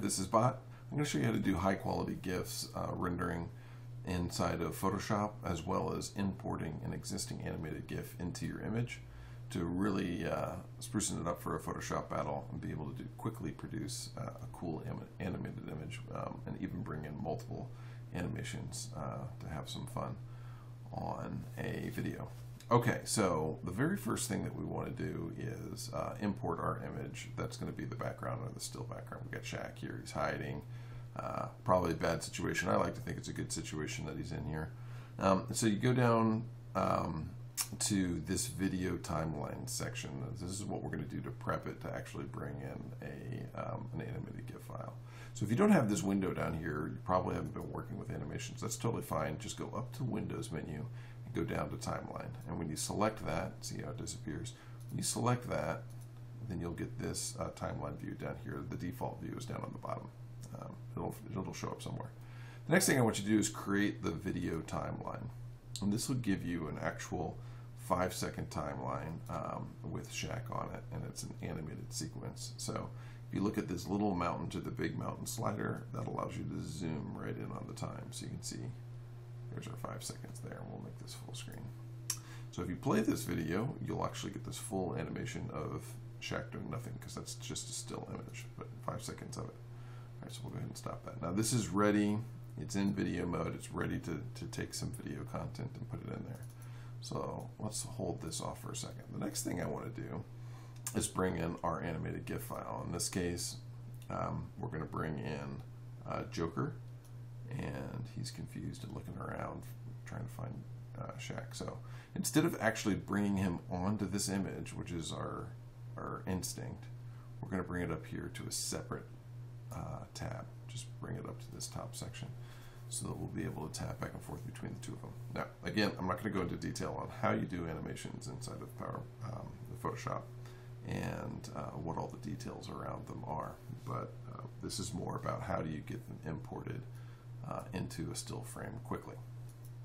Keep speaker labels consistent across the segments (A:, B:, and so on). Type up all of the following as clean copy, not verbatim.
A: this is Bot. I'm going to show you how to do high quality GIFs rendering inside of Photoshop, as well as importing an existing animated GIF into your image to really sprucing it up for a Photoshop battle and be able to quickly produce a cool animated image and even bring in multiple animations to have some fun on a video. Okay, so the very first thing that we want to do is import our image. That's going to be the background or the still background. We got Shaq here, he's hiding. Probably a bad situation. I like to think it's a good situation that he's in here. So you go down to this video timeline section. This is what we're going to do to prep it to actually bring in an animated GIF file. So if you don't have this window down here, you probably haven't been working with animations. That's totally fine. Just go up to Windows menu and go down to Timeline. And when you select that, see how it disappears? When you select that, then you'll get this timeline view down here. The default view is down on the bottom. It'll show up somewhere. The next thing I want you to do is create the video timeline. And this will give you an actual 5-second timeline with Shaq on it, and it's an animated sequence. So if you look at this little mountain to the big mountain slider, that allows you to zoom right in on the time. So you can see there's our 5 seconds there, and we'll make this full screen. So if you play this video, you'll actually get this full animation of Shaq doing nothing, because that's just a still image, but 5 seconds of it. All right, so we'll go ahead and stop that. Now this is ready. It's in video mode. It's ready to take some video content and put it in there. So let's hold this off for a second. The next thing I want to do is bring in our animated GIF file. In this case, we're going to bring in Joker, and he's confused and looking around trying to find Shaq. So instead of actually bringing him onto this image, which is our instinct, we're going to bring it up here to a separate tab. Just bring it up to this top section so that we'll be able to tap back and forth between the two of them. Now, again, I'm not going to go into detail on how you do animations inside of Photoshop and what all the details around them are, but this is more about how do you get them imported into a still frame quickly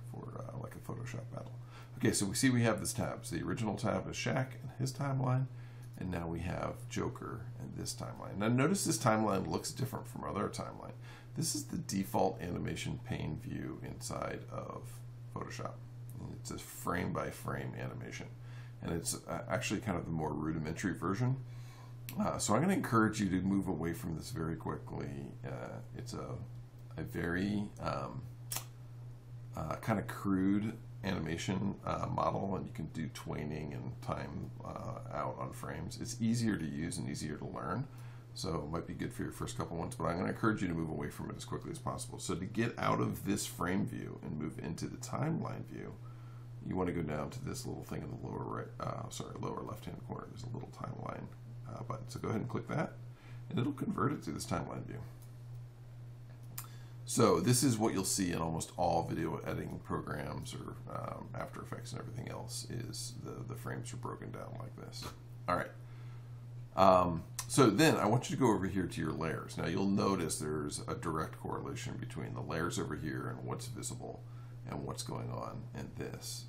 A: for like a Photoshop battle. Okay, so we see we have this tab. So the original tab is Shaq and his timeline, and now we have Joker and this timeline. Now notice this timeline looks different from our other timeline. This is the default animation pane view inside of Photoshop. It's a frame by frame animation, and it's actually kind of the more rudimentary version. So I'm going to encourage you to move away from this very quickly. It's a very kind of crude animation model, and you can do twaning and time out on frames. It's easier to use and easier to learn, so it might be good for your first couple ones, but I'm going to encourage you to move away from it as quickly as possible. So to get out of this frame view and move into the timeline view, you want to go down to this little thing in the lower right, lower left-hand corner. There's a little timeline button. So go ahead and click that, and it'll convert it to this timeline view. So this is what you'll see in almost all video editing programs or After Effects and everything else, is the frames are broken down like this. All right. So then I want you to go over here to your layers. Now you'll notice there's a direct correlation between the layers over here and what's visible and what's going on in this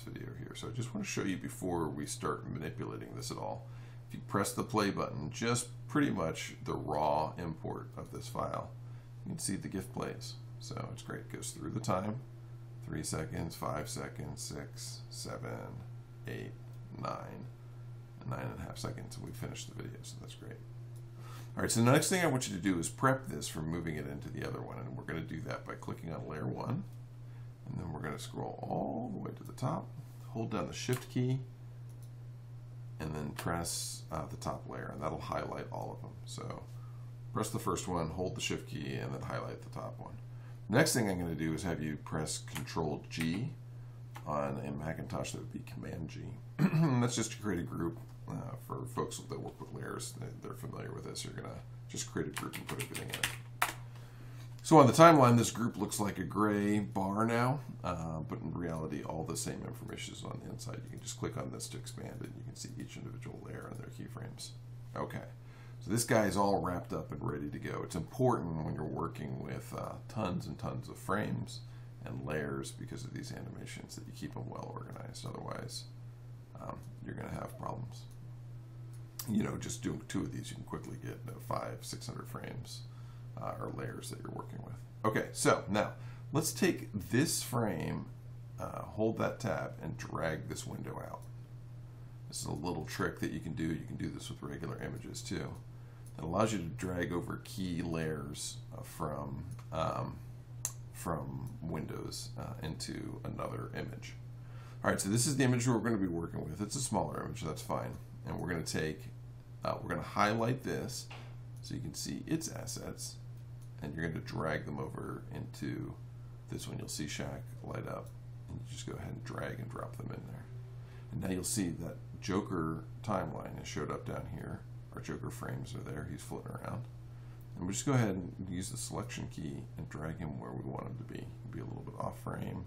A: video here. So I just want to show you before we start manipulating this at all. If you press the play button, just pretty much the raw import of this file, you can see the GIF plays. So it's great. It goes through the time, 3 seconds, 5 seconds, 6, 7, 8, 9, 9.5 seconds, and we finished the video, so that's great. All right, so the next thing I want you to do is prep this for moving it into the other one, and we're going to do that by clicking on layer 1, and then we're going to scroll all the way to the top, hold down the Shift key, and then press the top layer, and that'll highlight all of them. So press the first one, hold the Shift key, and then highlight the top one. The next thing I'm going to do is have you press Control G. On a Macintosh, that would be Command G. That's just to create a group. For folks that work with layers, they're familiar with this. You're going to just create a group and put everything in it. So on the timeline, this group looks like a gray bar now, but in reality, all the same information is on the inside. You can just click on this to expand it, and you can see each individual layer and their keyframes. Okay. So this guy is all wrapped up and ready to go. It's important when you're working with tons and tons of frames and layers because of these animations that you keep them well organized. Otherwise, you're going to have problems. just doing 2 of these, you can quickly get 500-600 frames or layers that you're working with. Okay, so now let's take this frame, hold that tab, and drag this window out. This is a little trick that you can do. You can do this with regular images too. It allows you to drag over key layers from windows into another image. All right, so this is the image we're going to be working with. It's a smaller image, that's fine. And we're going to take, we're going to highlight this so you can see its assets, and you're going to drag them over into this one. You'll see Shaq light up, and you just go ahead and drag and drop them in there. And now you'll see that Joker timeline has showed up down here. Our Joker frames are there. He's floating around. And we'll just go ahead and use the selection key and drag him where we want him to be. Be a little bit off frame,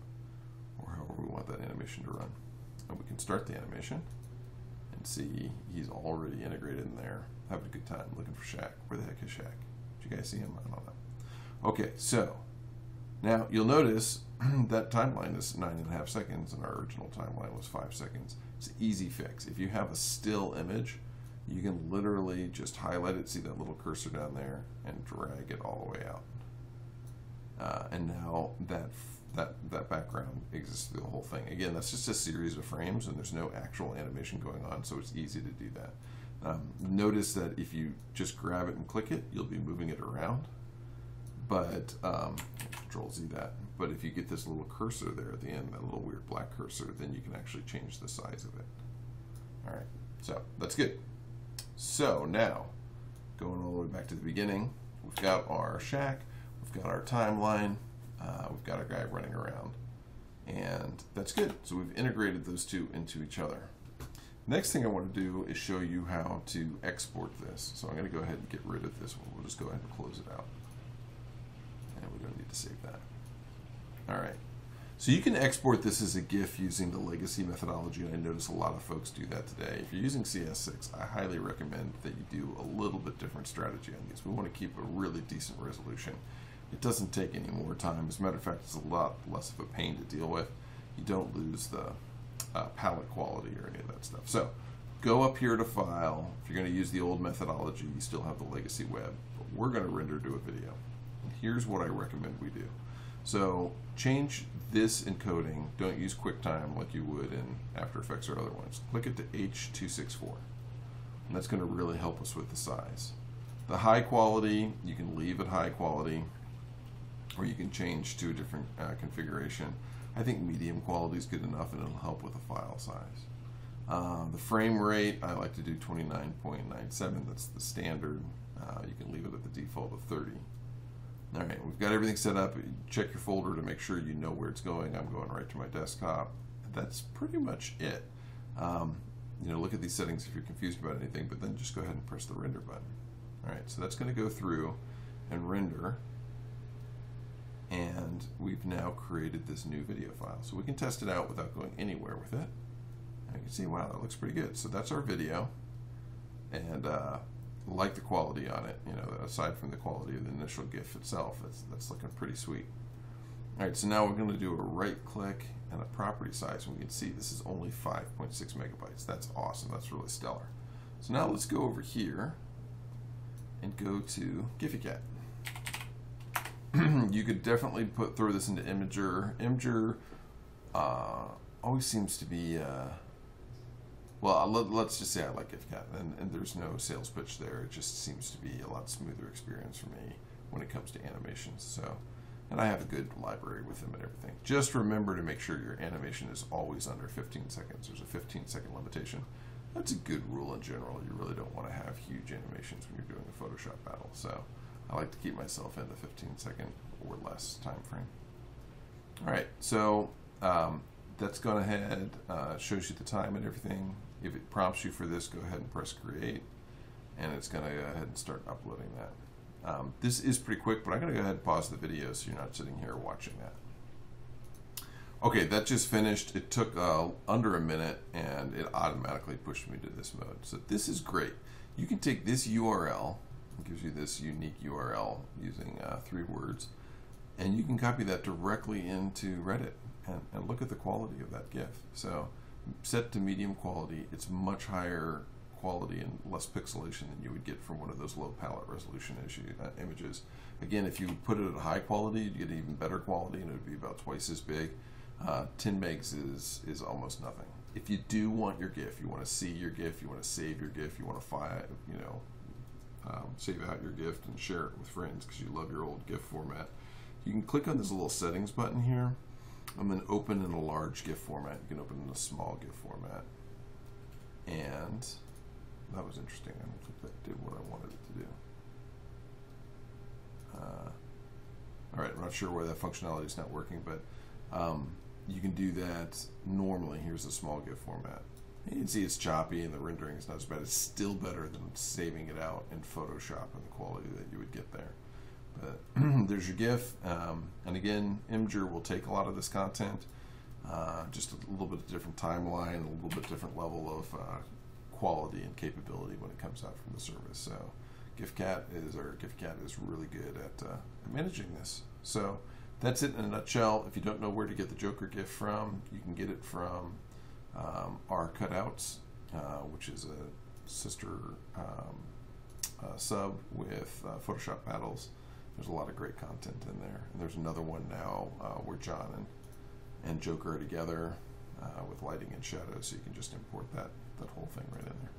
A: or however we want that animation to run. And we can start the animation and see he's already integrated in there. Having a good time looking for Shaq. Where the heck is Shaq? Did you guys see him? I don't know. Okay, so now you'll notice that timeline is 9.5 seconds, and our original timeline was 5 seconds. It's an easy fix. If you have a still image, you can literally just highlight it, see that little cursor down there, and drag it all the way out. And now that background exists through the whole thing. Again, that's just a series of frames, and there's no actual animation going on, so it's easy to do that. Notice that if you just grab it and click it, you'll be moving it around. But Control Z that. But if you get this little cursor there at the end, that little weird black cursor, then you can actually change the size of it. All right, so that's good. So now, going all the way back to the beginning, we've got our Shaq, we've got our timeline, we've got our guy running around, and that's good. So we've integrated those two into each other. Next thing I want to do is show you how to export this. So I'm going to go ahead and get rid of this one. We'll just go ahead and close it out. And we don't need to save that. All right. So you can export this as a GIF using the legacy methodology, and I notice a lot of folks do that today. If you're using CS6, I highly recommend that you do a little bit different strategy on these. We want to keep a really decent resolution. It doesn't take any more time. As a matter of fact, it's a lot less of a pain to deal with. You don't lose the palette quality or any of that stuff. So go up here to File. If you're going to use the old methodology, you still have the legacy web. But we're going to render to a video. And here's what I recommend we do. So change this encoding. Don't use QuickTime like you would in After Effects or other ones. Click it to H.264. And that's going to really help us with the size. The high quality, you can leave at high quality, or you can change to a different configuration. I think medium quality is good enough, and it'll help with the file size. The frame rate, I like to do 29.97. That's the standard. You can leave it at the default of 30. All right, we've got everything set up. Check your folder to make sure you know where it's going. I'm going right to my desktop. That's pretty much it. Look at these settings if you're confused about anything, but then just go ahead and press the render button. All right, so that's going to go through and render, and we've now created this new video file. So we can test it out without going anywhere with it. And you can see, wow, that looks pretty good. So that's our video, and like the quality on it, aside from the quality of the initial GIF itself, that's looking pretty sweet. All right, so now we're going to do a right click and a property size, and we can see this is only 5.6 megabytes. That's awesome. That's really stellar. So now let's go over here and go to Giphy You could definitely throw this into Imager. Imager always seems to be well, let's just say I like GIFCat, and there's no sales pitch there. It just seems to be a lot smoother experience for me when it comes to animations. So, and I have a good library with them and everything. Just remember to make sure your animation is always under 15 seconds. There's a 15-second limitation. That's a good rule in general. You really don't want to have huge animations when you're doing a Photoshop battle. So I like to keep myself in the 15-second or less time frame. All right, so that's gone ahead, shows you the time and everything. If it prompts you for this, go ahead and press create, and it's going to go ahead and start uploading that. This is pretty quick, but I'm going to go ahead and pause the video so you're not sitting here watching that. Okay, that just finished. It took under a minute, and it automatically pushed me to this mode. So this is great. You can take this URL, it gives you this unique URL using 3 words, and you can copy that directly into Reddit, and look at the quality of that GIF. So set to medium quality, it's much higher quality and less pixelation than you would get from one of those low palette resolution images. Again, if you put it at a high quality, you'd get even better quality, and it would be about twice as big. 10 megs is almost nothing. If you do want your GIF, you want to see your GIF, you want to save your GIF, you want to save out your GIF and share it with friends because you love your old GIF format, you can click on this little settings button here and then open in a large GIF format. You can open in a small GIF format. And that was interesting. I don't think that did what I wanted it to do. All right, I'm not sure why that functionality is not working, but you can do that normally. Here's a small GIF format. You can see it's choppy and the rendering is not as bad. It's still better than saving it out in Photoshop and the quality that you would get there. But there's your GIF. And again, Imgur will take a lot of this content, just a little bit different timeline, a little bit different level of quality and capability when it comes out from the service. So GIFcat is really good at managing this. So that's it in a nutshell. If you don't know where to get the Joker GIF from, you can get it from our Cutouts, which is a sister sub with Photoshop Battles. There's a lot of great content in there. And there's another one now where John and Joker are together with lighting and shadows, so you can just import that whole thing right in there.